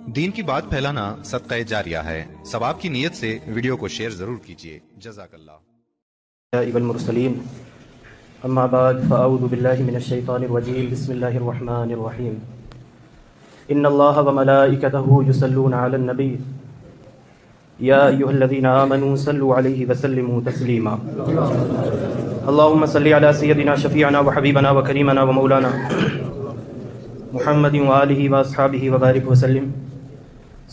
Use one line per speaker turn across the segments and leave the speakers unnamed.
دین کی بات پھیلانا صدقہ جاریہ ہے، ثواب کی نیت سے ویڈیو کو شیئر ضرور کیجیے، جزاک اللہ۔
المرسلین اما بعد فاعوذ باللہ من الشیطان الرجیم بسم اللہ الرحمن الرحیم ان اللہ وملائکتہ یصلون علی النبی یا ایھا الذین آمنوا صلوا علیہ وسلموا تسلیما اللہم صل علی سیدنا شفیعنا وحبیبنا وکریمنا ومولانا محمد وآلہ واصحابہ وبارک وسلم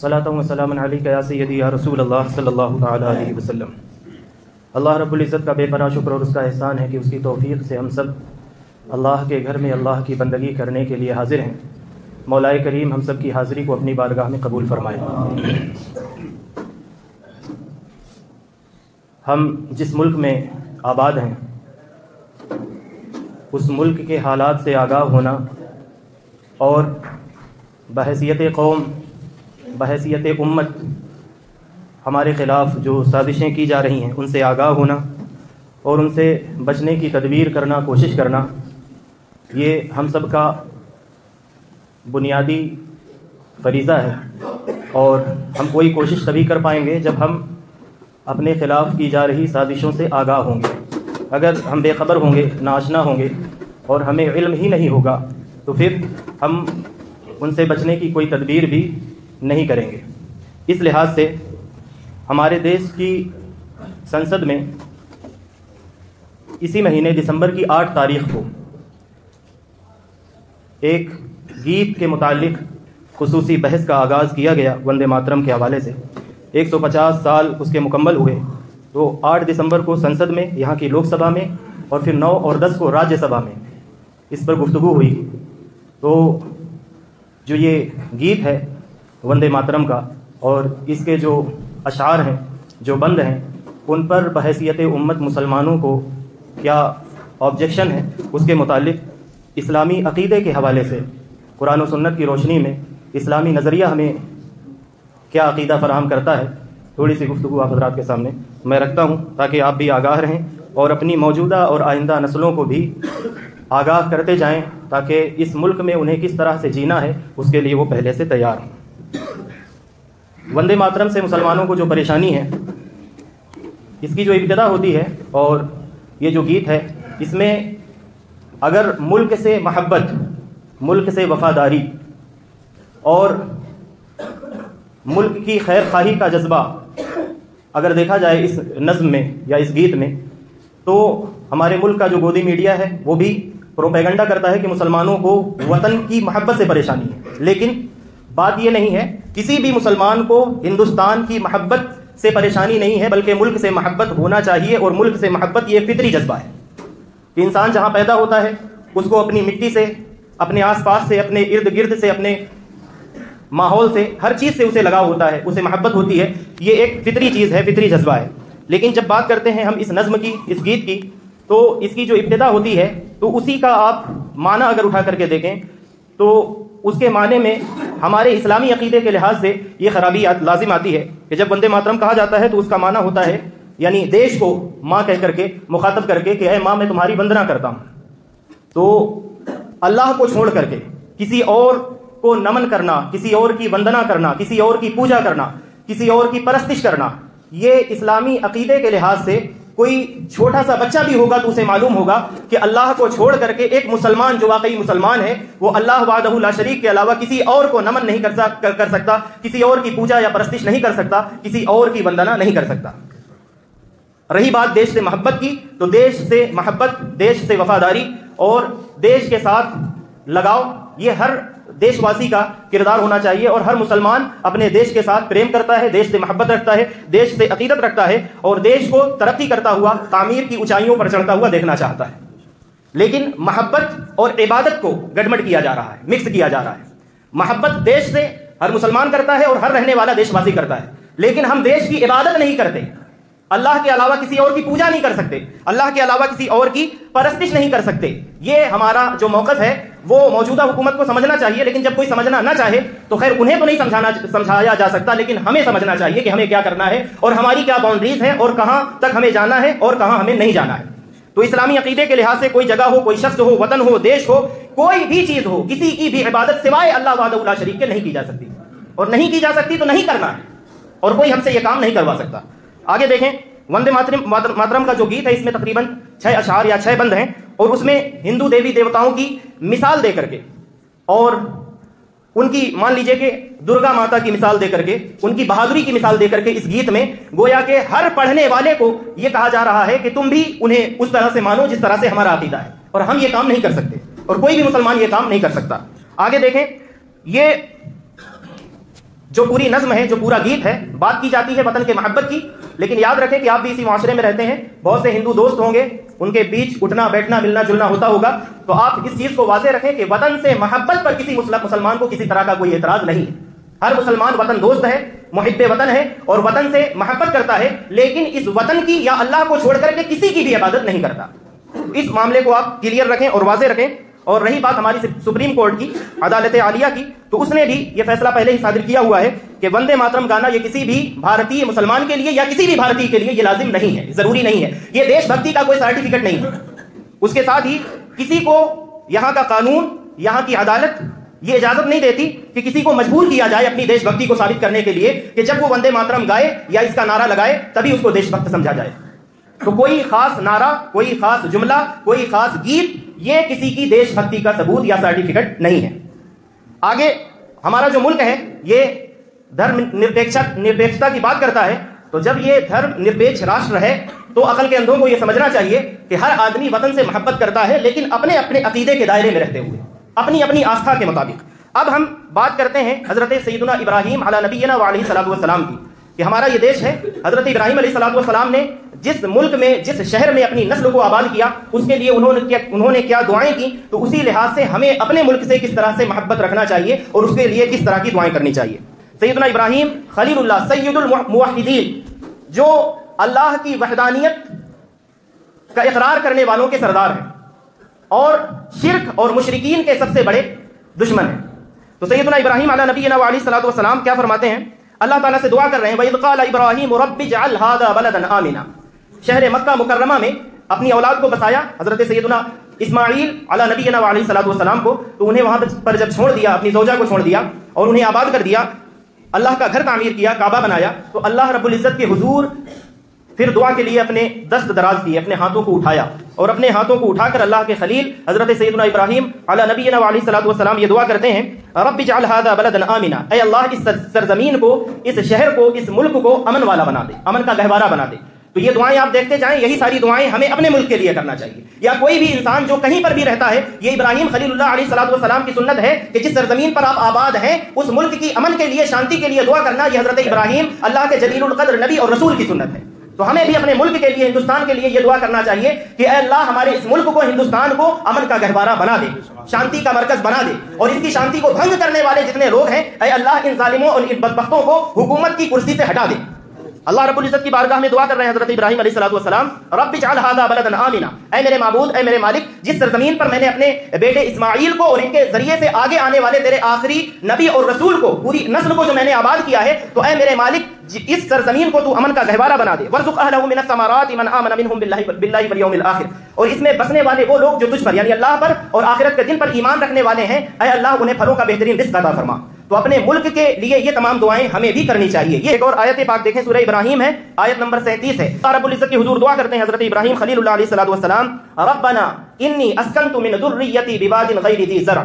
صلاۃ و سلام علیک یا سیدی یا رسول اللہ صلی اللہ تعالی علیہ وسلم۔ اللہ رب العزت کا بے پناہ شکر اور اس کا احسان ہے کہ اس کی توفیق سے ہم سب اللہ کے گھر میں اللہ کی بندگی کرنے کے لیے حاضر ہیں۔ مولا کریم ہم سب کی حاضری کو اپنی بارگاہ میں قبول فرمائے۔ ہم جس ملک میں آباد ہیں اس ملک کے حالات سے آگاہ ہونا اور بحیثیت قوم، بحیثیت امت ہمارے خلاف جو سازشیں کی جا رہی ہیں ان سے آگاہ ہونا اور ان سے بچنے کی تدبیر کرنا، کوشش کرنا، یہ ہم سب کا بنیادی فریضہ ہے۔ اور ہم کوئی کوشش تبھی کر پائیں گے جب ہم اپنے خلاف کی جا رہی سازشوں سے آگاہ ہوں گے۔ اگر ہم بے خبر ہوں گے، ناآشنا ہوں گے اور ہمیں علم ہی نہیں ہوگا تو پھر ہم ان سے بچنے کی کوئی تدبیر بھی نہیں کریں گے۔ اس لحاظ سے ہمارے دیش کی سنسد میں اسی مہینے دسمبر کی 8 تاریخ کو ایک گیت کے متعلق خصوصی بحث کا آغاز کیا گیا وندے ماترم کے حوالے سے۔ 150 سال اس کے مکمل ہوئے تو 8 دسمبر کو سنسد میں، یہاں کی لوک سبھا میں، اور پھر 9 اور 10 کو راجیہ سبھا میں اس پر گفتگو ہوئی۔ تو جو یہ گیت ہے وندے ماترم کا اور اس کے جو اشعار ہیں، جو بند ہیں، ان پر بحیثیت امت مسلمانوں کو کیا آبجیکشن ہے، اس کے متعلق اسلامی عقیدے کے حوالے سے قرآن و سنت کی روشنی میں اسلامی نظریہ ہمیں کیا عقیدہ فراہم کرتا ہے، تھوڑی سی گفتگو آپ حضرات کے سامنے میں رکھتا ہوں تاکہ آپ بھی آگاہ رہیں اور اپنی موجودہ اور آئندہ نسلوں کو بھی آگاہ کرتے جائیں تاکہ اس ملک میں انہیں کس طرح سے جینا ہے اس کے لیے وہ پہلے سے تیار ہوں۔ وندے ماترم سے مسلمانوں کو جو پریشانی ہے، اس کی جو ابتدا ہوتی ہے اور یہ جو گیت ہے، اس میں اگر ملک سے محبت، ملک سے وفاداری اور ملک کی خیر خواہی کا جذبہ اگر دیکھا جائے اس نظم میں یا اس گیت میں، تو ہمارے ملک کا جو گودی میڈیا ہے وہ بھی پروپیگنڈا کرتا ہے کہ مسلمانوں کو وطن کی محبت سے پریشانی ہے، لیکن بات یہ نہیں ہے۔ کسی بھی مسلمان کو ہندوستان کی محبت سے پریشانی نہیں ہے، بلکہ ملک سے محبت ہونا چاہیے، اور ملک سے محبت یہ فطری جذبہ ہے کہ انسان جہاں پیدا ہوتا ہے اس کو اپنی مٹی سے، اپنے آس پاس سے، اپنے ارد گرد سے، اپنے ماحول سے، ہر چیز سے اسے لگاؤ ہوتا ہے، اسے محبت ہوتی ہے۔ یہ ایک فطری چیز ہے، فطری جذبہ ہے۔ لیکن جب بات کرتے ہیں ہم اس نظم کی، اس گیت کی، تو اس کی جو ابتدا ہوتی ہے تو اسی کا آپ معنی اگر اٹھا کر کے دیکھیں تو اس کے معنی میں ہمارے اسلامی عقیدے کے لحاظ سے یہ خرابی لازم آتی ہے کہ جب وندے ماترم کہا جاتا ہے تو اس کا معنی ہوتا ہے یعنی دیش کو ماں کہہ کر کے مخاطب کر کے کہ اے ماں میں تمہاری وندنا کرتا ہوں۔ تو اللہ کو چھوڑ کر کے کسی اور کو نمن کرنا، کسی اور کی وندنا کرنا، کسی اور کی پوجا کرنا، کسی اور کی پرستش کرنا، یہ اسلامی عقیدے کے لحاظ سے کوئی چھوٹا سا بچہ بھی ہوگا تو اسے معلوم ہوگا کہ اللہ کو چھوڑ کر کے ایک مسلمان جو واقعی مسلمان ہے وہ اللہ وحدہ لا شریک کے علاوہ کسی اور کو نمن نہیں کر سکتا، کسی اور کی پوجا یا پرستش نہیں کر سکتا، کسی اور کی وندنا نہیں کر سکتا۔ رہی بات دیش سے محبت کی، تو دیش سے محبت، دیش سے وفاداری اور دیش کے ساتھ لگاؤ، یہ ہر دیش واسی کا کردار ہونا چاہیے، اور ہر مسلمان اپنے دیش کے ساتھ پریم کرتا ہے، دیش سے محبت رکھتا ہے، دیش سے عقیدت رکھتا ہے اور دیش کو ترقی کرتا ہوا، تعمیر کی اونچائیوں پر چڑھتا ہوا دیکھنا چاہتا ہے۔ لیکن محبت اور عبادت کو گڈمڈ کیا جا رہا ہے، مکس کیا جا رہا ہے۔ محبت دیش سے ہر مسلمان کرتا ہے اور ہر رہنے والا دیش واسی کرتا ہے، لیکن ہم دیش کی عبادت نہیں کرتے، اللہ کے علاوہ کسی اور کی پوجا نہیں کر سکتے، اللہ کے علاوہ کسی اور کی پرستش نہیں کر سکتے۔ یہ ہمارا جو موقف ہے وہ موجودہ حکومت کو سمجھنا چاہیے، لیکن جب کوئی سمجھنا نہ چاہے تو خیر انہیں تو نہیں سمجھایا جا سکتا، لیکن ہمیں سمجھنا چاہیے کہ ہمیں کیا کرنا ہے اور ہماری کیا باؤنڈریز ہیں اور کہاں تک ہمیں جانا ہے اور کہاں ہمیں نہیں جانا ہے۔ تو اسلامی عقیدے کے لحاظ سے کوئی جگہ ہو، کوئی شخص ہو، وطن ہو، دیش ہو، کوئی بھی چیز ہو، کسی کی بھی عبادت سوائے اللہ وحدہ لا شریک کے نہیں کی جا سکتی۔ اور نہیں کی جا سکتی تو نہیں کرنا ہے, اور کوئی ہم سے یہ کام نہیں کروا سکتا. آگے دیکھیں, وندے ماترم کا جو گیت ہے اس میں تقریباً 6 اشعار یا 6 بند ہیں, اور اس میں ہندو دیوی دیوتاؤں کی مثال دے کر کے اور ان کی مان لیجئے کہ درگا ماتا کی مثال دے کر کے, ان کی بہادری کی مثال دے کر کے اس گیت میں گویا کہ ہر پڑھنے والے کو یہ کہا جا رہا ہے کہ تم بھی انہیں اس طرح سے مانو جس طرح سے ہمارا عقیدہ ہے, اور ہم یہ کام نہیں کر سکتے اور کوئی بھی مسلمان یہ کام نہیں کر سکتا. آگے دیکھیں, یہ جو پوری نظم ہے, جو پورا گیت ہے, بات کی جاتی ہے وطن کے محبت کی, لیکن یاد رکھیں کہ آپ بھی اسی معاشرے میں رہتے ہیں, بہت سے ہندو دوست ہوں گے, ان کے بیچ اٹھنا بیٹھنا ملنا جلنا ہوتا ہوگا, تو آپ اس چیز کو واضح رکھیں کہ وطن سے محبت پر کسی مسلمان کو کسی طرح کا کوئی اعتراض نہیں ہے. ہر مسلمان وطن دوست ہے, محب وطن ہے, اور وطن سے محبت کرتا ہے, لیکن اس وطن کی یا اللہ کو چھوڑ کر کے کسی کی بھی عبادت نہیں کرتا. اس معاملے کو آپ کلیئر رکھیں اور واضح رکھیں. اور رہی بات ہماری سپریم کورٹ کی, عدالت عالیہ کی, تو اس نے بھی یہ فیصلہ پہلے ہی صادر کیا ہوا ہے کہ وندے ماترم گانا یہ کسی بھی بھارتی مسلمان کے لیے یا کسی بھی بھارتی کے لیے یہ لازم نہیں ہے, ضروری نہیں ہے, یہ دیش بھکتی کا کوئی سرٹیفکیٹ نہیں ہے. اس کے ساتھ ہی کسی کو یہاں کا قانون, یہاں کی عدالت یہ اجازت نہیں دیتی کہ کسی کو مجبور کیا جائے اپنی دیش بھکتی کو ثابت کرنے کے لیے کہ جب وہ وندے ماترم گائے یا اس کا نعرہ لگائے تبھی اس کو دیش بھکت سمجھا جائے. تو کوئی خاص نعرہ, کوئی خاص جملہ, کوئی خاص گیت یہ کسی کی دیش بھکتی کا ثبوت یا سرٹیفکیٹ نہیں ہے. آگے ہمارا جو ملک ہے یہ دھرم نرپیکشتا کی بات کرتا ہے, تو جب یہ دھرم نرپیکش راشٹر ہے تو عقل کے اندھوں کو یہ سمجھنا چاہیے کہ ہر آدمی وطن سے محبت کرتا ہے, لیکن اپنے اپنے عقیدے کے دائرے میں رہتے ہوئے, اپنی اپنی آستھا کے مطابق. اب ہم بات کرتے ہیں حضرت سیدنا ابراہیم علی نبینا وعلیہ الصلوۃ والسلام کی, کہ ہمارا یہ دیش ہے. حضرت ابراہیم علیہ الصلوۃ والسلام نے جس ملک میں, جس شہر میں اپنی نسل کو آباد کیا, اس کے لیے انہوں نے کیا دعائیں کی, تو اسی لحاظ سے ہمیں اپنے ملک سے کس طرح سے محبت رکھنا چاہیے اور اس کے لیے کس طرح کی دعائیں کرنی چاہیے. سیدنا ابراہیم خلیل اللہ سید الموحدین, جو اللہ کی وحدانیت کا اقرار کرنے والوں کے سردار ہیں اور شرک اور مشرکین کے سب سے بڑے دشمن ہیں. تو سیدنا ابراہیم علی نبینا علیہ الصلوۃ والسلام کیا فرماتے ہیں, اللہ تعالیٰ سے دعا کر رہے ہیں, وَإِذْ قَالَ إِبْرَاهِيمُ رَبِّ اجْعَلْ هَٰذَا بَلَدًا آمِنًا, شہر مکہ مکرمہ میں اپنی اولاد کو بسایا حضرت سیدنا اسماعیل علی نبینا علیہ الصلوۃ والسلام کو, تو انہیں وہاں پر جب چھوڑ دیا, اپنی زوجہ کو چھوڑ دیا اور انہیں آباد کر دیا, اللہ کا گھر تعمیر کیا, کعبہ بنایا, تو اللہ رب العزت کے حضور پھر دعا کے لیے اپنے دست دراز کیے, اپنے ہاتھوں کو اٹھایا, اور اپنے ہاتھوں کو اٹھا کر اللہ کے خلیل حضرت سیدنا ابراہیم علی نبینا علیہ الصلوۃ والسلام یہ دعا کرتے ہیں, رب اجعل هذا بلدا آمنا, اے اللہ اس سرزمین کو, اس شہر کو, اس ملک کو امن والا بنا دے, امن کا گہوارہ بنا دے. تو یہ دعائیں آپ دیکھتے جائیں, یہی ساری دعائیں ہمیں اپنے ملک کے لیے کرنا چاہیے, یا کوئی بھی انسان جو کہیں پر بھی رہتا ہے. یہ ابراہیم خلیل اللہ علیہ الصلوۃ والسلام کی سنت ہے کہ جس سرزمین پر آپ آباد ہیں اس ملک کی امن کے لیے, شانتی کے لیے دعا کرنا, یہ حضرت ابراہیم اللہ کے جلیل القدر نبی اور رسول کی سنت ہے. تو ہمیں بھی اپنے ملک کے لیے, ہندوستان کے لیے یہ دعا کرنا چاہیے کہ اے اللہ ہمارے اس ملک کو, ہندوستان کو امن کا گہوارہ بنا دے, شانتی کا مرکز بنا دے, اور اس کی شانتی کو بھنگ کرنے والے جتنے لوگ ہیں اے اللہ ان ظالموں اور ان بدبختوں کو حکومت کی کرسی سے ہٹا دے. اللہ رب العزت کی بارگاہ میں دعا کر رہے ہیں حضرت ابراہیم علیہ الصلوۃ والسلام, رب اجعل هذا بلدا آمنا, اے میرے معبود, اے میرے مالک, جس سرزمین پر میں نے اپنے بیٹے اسماعیل کو اور ان کے ذریعے سے آگے آنے والے تیرے آخری نبی اور رسول کو, پوری نسل کو جو میں نے آباد کیا ہے, تو اے میرے مالک اس سرزمین کو تو امن کا گہوارہ بنا دے. وارزق اہلہ من الثمرات من آمن منہم باللہ والیوم الآخر, اور اس میں بسنے والے وہ لوگ جو تجھ پر یعنی اللہ پر اور آخرت کے دن پر ایمان رکھنے والے ہیں, اے اللہ انہیں پھلوں کا بہترین رزق عطا فرما. تو اپنے ملک کے لیے یہ تمام دعائیں ہمیں بھی کرنی چاہیے. یہ ایک اور آیت پاک دیکھیں, سورہ ابراہیم ہے, آیت نمبر 37 ہے. اللہ رب العزت کی حضور دعا کرتے ہیں حضرت ابراہیم خلیل اللہ علیہ الصلوۃ والسلام, ربنا انی اسکنت من ذریتی بواد غیر ذی زرع,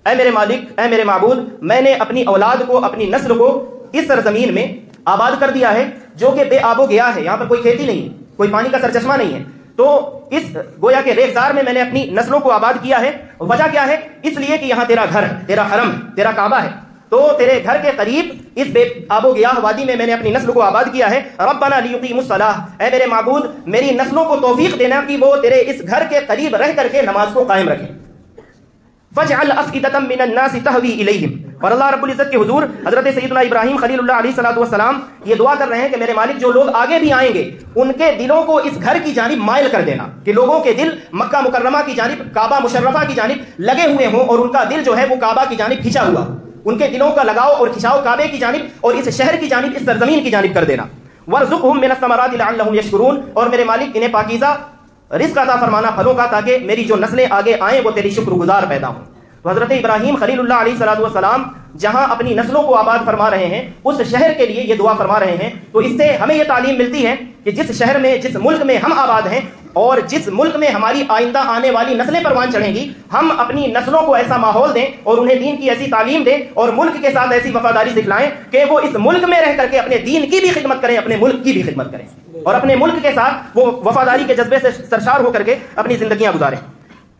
اے میرے مالک, اے میرے معبود, میں نے اپنی اولاد کو, اپنی نسل کو اس سرزمین میں آباد کر دیا ہے جو کہ بے آب و گیا ہے, یہاں پر کوئی کھیتی نہیں ہے, کوئی پانی کا سرچشمہ نہیں ہے. تو اس گویا کے ریگزار میں نے اپنی نسلوں کو آباد کیا ہے. وجہ کیا ہے, اس لیے کہ یہاں تیرا گھر, تیرا حرم, تیرا کعبہ ہے, تو تیرے گھر کے قریب اس بے آب و گیاہ وادی میں نے اپنی نسل کو آباد کیا ہے. ربنا لیقیموا الصلاۃ, اے میرے معبود میری نسلوں کو توفیق دینا کہ وہ تیرے اس گھر کے قریب رہ کر کے نماز کو قائم رکھیں. فاجعل افئدۃ من الناس تهوی الیہم, اور اللہ رب العزت کے حضور حضرت سیدنا ابراہیم خلیل اللہ علیہ الصلوۃ والسلام یہ دعا کر رہے ہیں کہ میرے مالک جو لوگ آگے بھی آئیں گے ان کے دلوں کو اس گھر کی جانب مائل کر دینا, کہ لوگوں کے دل مکہ مکرمہ کی جانب, کعبہ مشرفہ کی جانب لگے ہوئے ہوں, اور ان کا دل جو ہے وہ کعبہ کی جانب کھینچا ہوا, ان کے دلوں کا لگاؤ اور کھچاؤ کعبے کی جانب اور اس شہر کی جانب, اس سرزمین کی جانب کر دینا. وارزقہم من الثمرات لعلہم یشکرون, اور میرے مالک انہیں پاکیزہ رزق عطا فرمانا پھلوں کا, تاکہ میری جو نسلیں آگے آئیں وہ تیری شکر گزار پیدا ہوں. تو حضرت ابراہیم خلیل اللہ علیہ السلام جہاں اپنی نسلوں کو آباد فرما رہے ہیں اس شہر کے لیے یہ دعا فرما رہے ہیں، تو اس سے ہمیں یہ تعلیم ملتی ہے کہ جس شہر میں، جس ملک میں ہم آباد ہیں اور جس ملک میں ہماری آئندہ آنے والی نسلیں پروان چڑھیں گی، ہم اپنی نسلوں کو ایسا ماحول دیں اور انہیں دین کی ایسی تعلیم دیں اور ملک کے ساتھ ایسی وفاداری سکھلائیں کہ وہ اس ملک میں رہ کر کے اپنے دین کی بھی خدمت کریں، اپنے ملک کی بھی خدمت کریں اور اپنے ملک کے ساتھ وہ وفاداری کے جذبے سے سرشار ہو کر کے اپنی زندگیاں گزاریں۔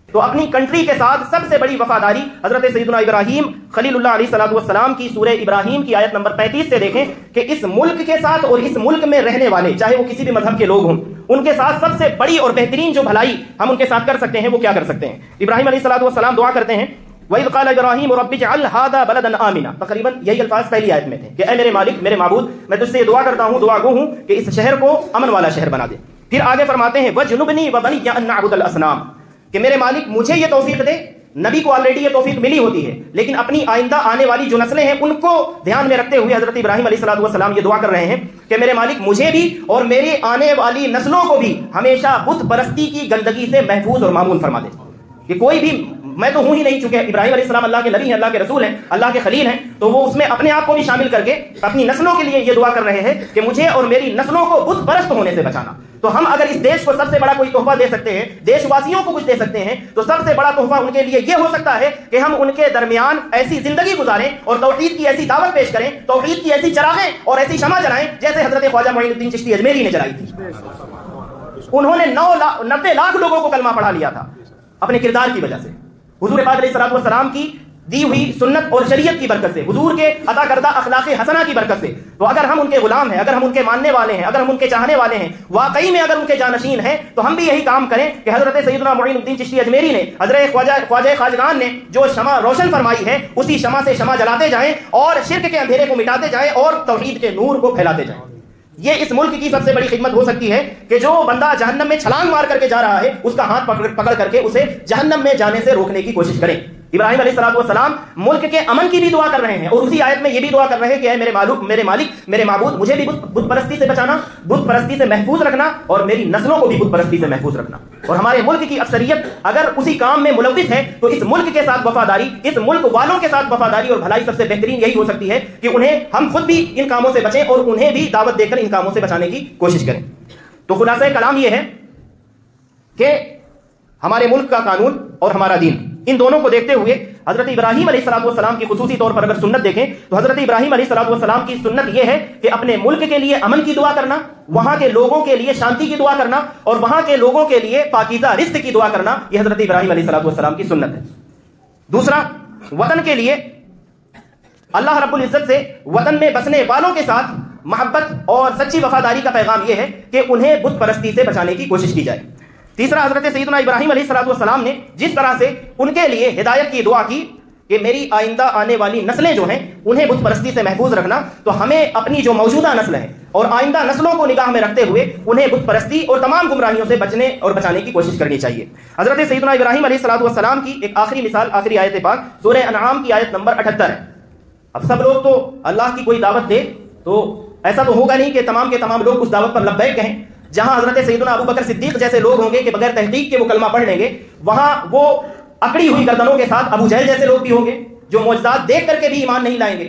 تو اپنی کنٹری کے ساتھ سب سے بڑی وفاداری حضرت سیدنا ابراہیم خلیل اللہ علیہ السلام کی سورہ ابراہیم کی آیت نمبر 35 سے دیکھیں کہ اس ملک کے ساتھ اور اس ملک میں رہنے والے چاہے وہ کسی بھی مذہب کے لوگ ہوں، ان کے ساتھ سب سے بڑی اور بہترین جو بھلائی ہم ان کے ساتھ کر سکتے ہیں وہ کیا کر سکتے ہیں؟ ابراہیم علیہ السلام دعا کرتے ہیں وَإِذْ قَالَ إِبْرَاهِيمُ رَبِّ اجْعَلْ هَٰذَا بَلَدًا آمِنًا، تقریباً یہی الفاظ پہلی آیت میں تھے کہ اے میرے مالک، میرے معبود، میں تجھ سے یہ دعا کرتا ہوں، دعا گو ہوں کہ اس شہر کو امن والا شہر بنا دے۔ پھر آگے فرماتے ہیں وَاجْنُبْنِي وَبَنِيَّ أَن نَّعْبُدَ الْأَصْنَامَ، کہ میرے مالک مجھے یہ توفیق دے۔ نبی کو آلریڈی یہ توفیق ملی ہوتی ہے، لیکن اپنی آئندہ آنے والی جو نسلیں ہیں ان کو دھیان میں رکھتے ہوئے حضرت ابراہیم علیہ السلام یہ دعا کر رہے ہیں کہ میرے مالک مجھے بھی اور میرے آنے والی نسلوں کو بھی ہمیشہ بت پرستی کی گندگی سے محفوظ اور معمون فرما دے کہ کوئی بھی، میں تو ہوں ہی نہیں، چونکہ ابراہیم علیہ السلام اللہ کے نبی ہیں، اللہ کے رسول ہیں، اللہ کے خلیل ہیں، تو وہ اس میں اپنے آپ کو بھی شامل کر کے اپنی نسلوں کے لیے یہ دعا کر رہے ہیں کہ مجھے اور میری نسلوں کو بت پرست ہونے سے بچانا۔ تو ہم اگر اس دیش کو سب سے بڑا کوئی تحفہ دے سکتے ہیں، دیش واسیوں کو کچھ دے سکتے ہیں، تو سب سے بڑا تحفہ ان کے لیے یہ ہو سکتا ہے کہ ہم ان کے درمیان ایسی زندگی گزاریں اور توحید کی ایسی دعوت پیش کریں، توحید کی ایسی چراغیں اور ایسی شمع جلائیں جیسے حضرت خواجہ معین الدین چشتی اجمیری نے جلائی تھی۔ انہوں نے 90 لاکھ لوگوں کو کلمہ پڑھا لیا تھا اپنے کردار کی وجہ سے، حضور پاک علیہ السلام کی دی ہوئی سنت اور شریعت کی برکت سے، حضور کے عطا کردہ اخلاق حسنہ کی برکت سے۔ تو اگر ہم ان کے غلام ہیں، اگر ہم ان کے ماننے والے ہیں، اگر ہم ان کے چاہنے والے ہیں، واقعی میں اگر ان کے جانشین ہیں، تو ہم بھی یہی کام کریں کہ حضرت سیدنا معین الدین چشتی اجمیری نے، حضرت خواجہ خواجگان نے جو شمع روشن فرمائی ہے، اسی شمع سے شمع جلاتے جائیں اور شرک کے اندھیرے کو مٹاتے جائیں اور توحید کے نور کو پھیلاتے جائیں۔ یہ اس ملک کی سب سے بڑی خدمت ہو سکتی ہے کہ جو بندہ جہنم میں چھلانگ مار کر کے جا رہا ہے اس کا ہاتھ پکڑ کر کے اسے جہنم میں جانے سے روکنے کی کوشش کریں۔ ابراہیم علیہ السلام ملک کے امن کی بھی دعا کر رہے ہیں اور اسی آیت میں یہ بھی دعا کر رہے ہیں کہ اے میرے مالک، میرے معبود، مجھے بھی بت پرستی سے بچانا، بت پرستی سے محفوظ رکھنا اور میری نسلوں کو بھی بت پرستی سے محفوظ رکھنا۔ اور ہمارے ملک کی اکثریت اگر اسی کام میں ملوث ہے تو اس ملک کے ساتھ وفاداری، اس ملک والوں کے ساتھ وفاداری اور بھلائی سب سے بہترین یہی ہو سکتی ہے کہ انہیں ہم خود بھی ان کاموں سے بچیں اور انہیں بھی دعوت دے کر ان کاموں سے بچانے کی کوشش کریں۔ تو خلاصہ کلام یہ ہے کہ ہمارے ملک کا قانون اور ہمارا دین، ان دونوں کو دیکھتے ہوئے حضرت ابراہیم علیہ السلام کی خصوصی طور پر اگر سنت دیکھیں تو حضرت ابراہیم علیہ السلام کی سنت یہ ہے کہ اپنے ملک کے لیے امن کی دعا کرنا، وہاں کے لوگوں کے لیے شانتی کی دعا کرنا اور وہاں کے لوگوں کے لیے پاکیزہ رزق کی دعا کرنا، یہ حضرت ابراہیم علیہ السلام کی سنت ہے۔ دوسرا، وطن کے لیے اللہ رب العزت سے وطن میں بسنے والوں کے ساتھ محبت اور سچی وفاداری کا پیغام یہ ہے کہ انہیں بت پرستی سے بچانے کی کوشش کی جائے۔ تیسرا، حضرت سیدنا ابراہیم علیہ السلام نے جس طرح سے ان کے لیے ہدایت کی دعا کی کہ میری آئندہ آنے والی نسلیں جو ہیں انہیں بت پرستی سے محفوظ رکھنا، تو ہمیں اپنی جو موجودہ نسل ہے اور آئندہ نسلوں کو نگاہ میں رکھتے ہوئے انہیں بت پرستی اور تمام گمراہیوں سے بچنے اور بچانے کی کوشش کرنی چاہیے۔ حضرت سیدنا ابراہیم علیہ السلام کی ایک آخری مثال، آخری آیت پاک سورہ انعام کی آیت نمبر 78 ہے۔ اب سب لوگ تو اللہ کی کوئی دعوت دے تو ایسا تو ہوگا نہیں کہ تمام کے تمام لوگ اس دعوت پر لبیک کہیں۔ جہاں حضرت سیدنا ابو بکر صدیق جیسے لوگ ہوں گے کہ بغیر تحقیق کے وہ کلمہ پڑھ لیں گے، وہاں وہ اکڑی ہوئی گردنوں کے ساتھ ابو جہل جیسے لوگ بھی ہوں گے جو معجزات دیکھ کر کے بھی ایمان نہیں لائیں گے۔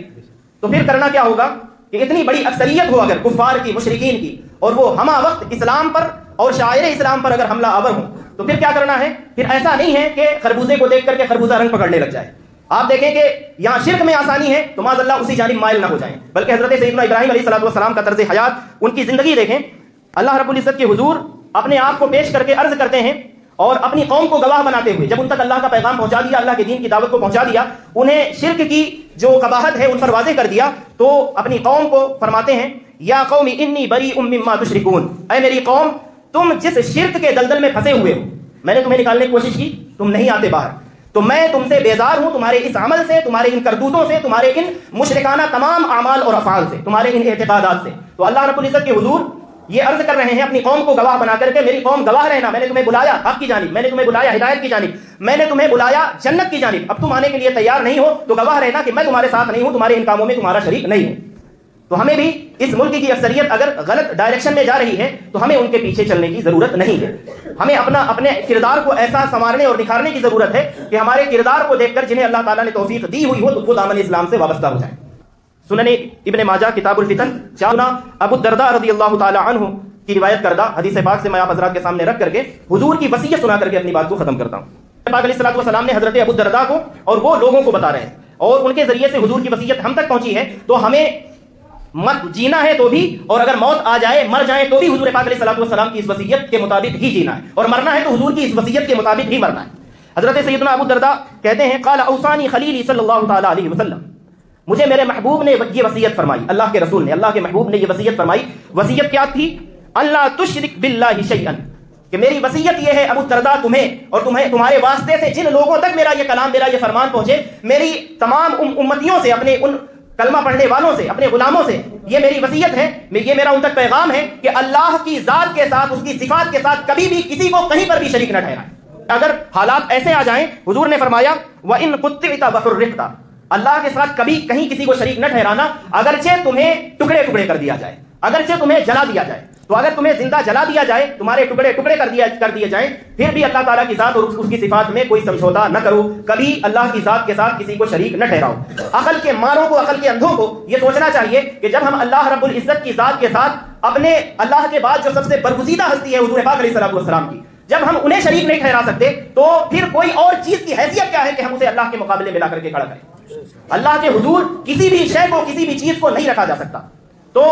تو پھر کرنا کیا ہوگا کہ اتنی بڑی اکثریت ہو اگر کفار کی، مشرکین کی، اور وہ ہمہ وقت اسلام پر اور شاعر اسلام پر اگر حملہ آور ہوں تو پھر کیا کرنا ہے؟ پھر ایسا نہیں ہے کہ خربوزے کو دیکھ کر کے خربوزہ رنگ پکڑنے لگ جائے۔ آپ دیکھیں کہ یہاں شرک میں آسانی ہے تو معاذ اللہ اسی جانب مائل نہ ہو جائیں، بلکہ حضرت سیدنا ابراہیم علیہ السلام کا طرز حیات، ان کی زندگی دیکھیں۔ اللہ رب العزت کے حضور اپنے آپ کو پیش کر کے عرض کرتے ہیں اور اپنی قوم کو گواہ بناتے ہوئے جب ان تک اللہ کا پیغام پہنچا دیا، اللہ کے دین کی دعوت کو پہنچا دیا، انہیں شرک کی جو قباحت ہے ان پر واضح کر دیا، تو اپنی قوم کو فرماتے ہیں یا قوم انی بریء مما تشرکون، اے میری قوم تم جس شرک کے دلدل میں پھنسے ہوئے ہو، میں نے تمہیں نکالنے کی کوشش کی، تم نہیں آتے باہر، تو میں تم سے بیزار ہوں، تمہارے اس عمل سے، تمہارے ان کرتوتوں سے، تمہارے ان مشرکانہ تمام اعمال اور افعال سے، تمہارے ان اعتقادات سے۔ تو اللہ رب العزت کے حضور یہ عرض کر رہے ہیں اپنی قوم کو گواہ بنا کر کے، میری قوم گواہ رہنا، میں نے تمہیں بلایا حق کی جانب، میں نے تمہیں بلایا ہدایت کی جانب، میں نے تمہیں بلایا جنت کی جانب، اب تم آنے کے لیے تیار نہیں ہو تو گواہ رہنا کہ میں تمہارے ساتھ نہیں ہوں، تمہارے ان کاموں میں تمہارا شریک نہیں ہوں۔ تو ہمیں بھی اس ملک کی اکثریت اگر غلط ڈائریکشن میں جا رہی ہے تو ہمیں ان کے پیچھے چلنے کی ضرورت نہیں ہے. ہمیں اپنے کردار کو ایسا سنوارنے اور نکھارنے کی ضرورت ہے کہ ہمارے کردار کو دیکھ کر جنہیں اللہ تعالیٰ نے توفیق دی ہوئی ہو تو خود دامن اسلام سے وابستہ ہو جائیں. سنن ابن ماجہ کتاب الفتن چاہنا ابو الدرداء رضی اللہ تعالی عنہ کی روایت کردہ حدیث پاک سے میں آپ حضرات کے سامنے رکھ کر کے حضور کی وصیت سنا کر کے اپنی بات کو ختم کرتا ہوں. پاک علیہ الصلوۃ والسلام نے حضرت ابو الدرداء کو اور وہ لوگوں کو بتا رہے ہیں اور ان کے ذریعے سے حضور کی وصیت ہم تک پہنچی ہے. تو ہمیں مت جینا ہے تو بھی اور اگر موت آ جائے مر جائیں تو بھی حضور پاک علیہ الصلوۃ والسلام کی اس وصیت کے مطابق ہی جینا ہے اور مرنا ہے تو حضور کی اس وصیت کے مطابق ہی مرنا ہے. حضرت سیدنا ابو الدرداء کہتے ہیں قال اوصانی خلیلی صلی اللہ تعالی علیہ وسلم, مجھے میرے محبوب نے یہ وصیت فرمائی, اللہ کے رسول نے, اللہ کے محبوب نے یہ وصیت فرمائی. وصیت کیا تھی؟ اللہ تشرک باللہ شیئا, کہ میری وصیت یہ ہے ابو الدرداء تمہیں اور تمہارے واسطے سے جن لوگوں تک میرا یہ کلام میرا یہ فرمان پہنچے, میری تمام امتیوں سے, اپنے ان کلمہ پڑھنے والوں سے, اپنے غلاموں سے یہ میری وصیت ہے, یہ میرا ان تک پیغام ہے کہ اللہ کی ذات کے ساتھ, اس کی صفات کے ساتھ کبھی بھی کسی کو کہیں پر بھی شریک نہ ٹھہرائیں. اگر حالات ایسے آ جائیں, حضور نے فرمایا وَإِن قُطِّعْتَ وَحُرِّقْتَ, اللہ کے ساتھ کبھی کہیں کسی کو شریک نہ ٹھہرانا, اگرچہ تمہیں ٹکڑے ٹکڑے کر دیا جائے, اگرچہ تمہیں جلا دیا جائے. تو اگر تمہیں زندہ جلا دیا جائے, تمہارے ٹکڑے ٹکڑے کر دیے جائیں, پھر بھی اللہ تعالیٰ کی ذات اور اس کی صفات میں کوئی سمجھوتا نہ کرو, کبھی اللہ کی ذات کے ساتھ کسی کو شریک نہ ٹھہراؤ. عقل کے ماروں کو, عقل کے اندھوں کو یہ سوچنا چاہیے کہ جب ہم اللہ رب العزت کی ذات کے ساتھ اپنے اللہ کے بعد جو سب سے برگزیدہ ہستی ہے حضور پاک علیہ الصلوۃ والسلام کی, جب ہم انہیں شریک نہیں ٹھہرا سکتے تو پھر کوئی اور چیز کی حیثیت کیا ہے کہ ہم اسے اللہ کے مقابلے میں لا کر کے کھڑا کریں. اللہ کے حضور کسی بھی شے کو, کسی بھی چیز کو نہیں رکھا جا سکتا. تو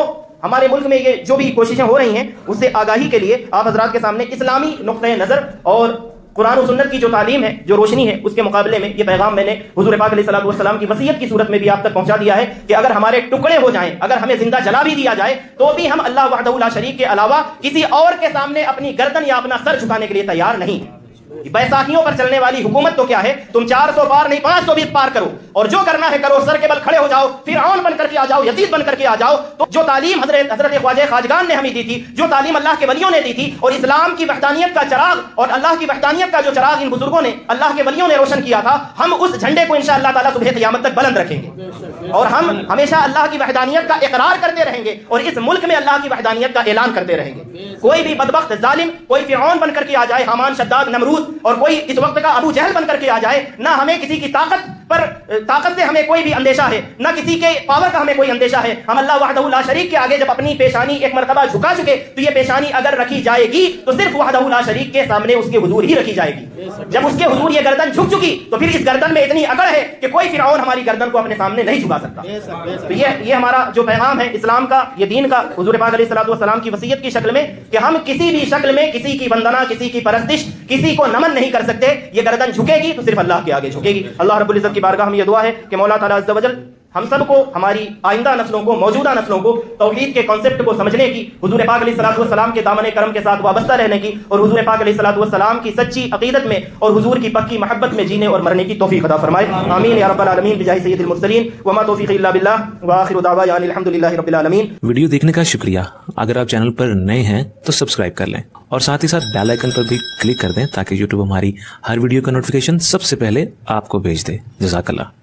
ہمارے ملک میں یہ جو بھی کوششیں ہو رہی ہیں اس سے آگاہی کے لیے آپ حضرات کے سامنے اسلامی نقطۂ نظر اور قرآن و سنت کی جو تعلیم ہے, جو روشنی ہے, اس کے مقابلے میں یہ پیغام میں نے حضور پاک علیہ الصلوۃ والسلام کی وصیت کی صورت میں بھی آپ تک پہنچا دیا ہے کہ اگر ہمارے ٹکڑے ہو جائیں, اگر ہمیں زندہ جلا بھی دیا جائے تو بھی ہم اللہ وحدہ لا شریک کے علاوہ کسی اور کے سامنے اپنی گردن یا اپنا سر جھکانے کے لیے تیار نہیں ہیں. بیساکھیوں پر چلنے والی حکومت تو کیا ہے, تم 400 پار نہیں 520 پار کرو اور جو کرنا ہے کرو, سر کے بل کھڑے ہو جاؤ, فرعون بن کر کے آ جاؤ, یزید بن کر کے آ جاؤ. تو جو تعلیم حضرت خواجہ خواجگان نے ہمیں دی تھی, جو تعلیم اللہ کے ولیوں نے دی تھی, اور اسلام کی وحدانیت کا چراغ اور اللہ کی وحدانیت کا جو چراغ ان بزرگوں نے, اللہ کے ولیوں نے روشن کیا تھا, ہم اس جھنڈے کو انشاءاللہ تعالیٰ صبح قیامت تک بلند رکھیں گے اور ہم ہمیشہ اللہ کی وحدانیت کا اقرار کرتے رہیں گے اور اس ملک میں اللہ کی وحدانیت کا اعلان کرتے رہیں گے. کوئی بھی بدبخت ظالم, کوئی فرعون بن کر کے آ جائے, حامان, شداد, نمرود, اور کوئی اس وقت کا ابو جہل بن کر کے آ جائے, نہ ہمیں کسی کی طاقت سے ہمیں کوئی بھی اندیشہ ہے, نہ کسی کے پاور کا ہمیں کوئی اندیشہ ہے. ہم اللہ وحدہ لا شریک کے آگے جب اپنی پیشانی ایک مرتبہ جھکا چکے تو یہ پیشانی اگر رکھی جائے گی تو صرف وحدہ لا شریک کے سامنے اس کے حضور ہی رکھی جائے گی. جب اس کے حضور یہ گردن جھک چکی تو پھر اس گردن میں اتنی اکڑ ہے کہ کوئی فرعون ہماری گردن کو اپنے سامنے نہیں جھکا سکتا. تو یہ ہمارا جو پیغام ہے اسلام کا, یہ دین کا, حضور پاک علیہ الصلوۃ والسلام کی وصیت کی شکل میں, کہ ہم کسی بھی شکل میں کسی کی وندنا, کسی کی پرستش, کسی کو نمن نہیں کر سکتے. یہ گردن جھکے گی تو صرف اللہ کے آگے جھکے گی. اللہ رب العزت کی بارگاہ میں یہ دعا ہے کہ مولا تعالیٰ عز و جل ہم سب کو, ہماری آئندہ نسلوں کو, موجودہ نسلوں کو توحید کے کانسیپٹ کو سمجھنے کی, حضور پاک علیہ الصلوۃ والسلام کے دامن کرم کے ساتھ وابستہ رہنے کی, اور حضور پاک علیہ الصلوۃ والسلام کی سچی عقیدت میں اور حضور کی پکی محبت میں جینے اور مرنے کی توفیق عطا فرمائے. آمین یا رب العالمین بجاہ سید المرسلین وما توفیق الا باللہ وآخر دعوانا الحمدللہ رب العالمین.
ویڈیو دیکھنے کا شکریہ. اگر آپ چینل پر نئے ہیں تو سبسکرائب کر لیں اور ساتھ ہی ساتھ بیل آئیکن پر بھی کلک کر دیں تاکہ یوٹیوب ہماری ہر ویڈیو کا نوٹیفیکیشن سب سے پہلے آپ کو بھیج دے. جزاک اللہ.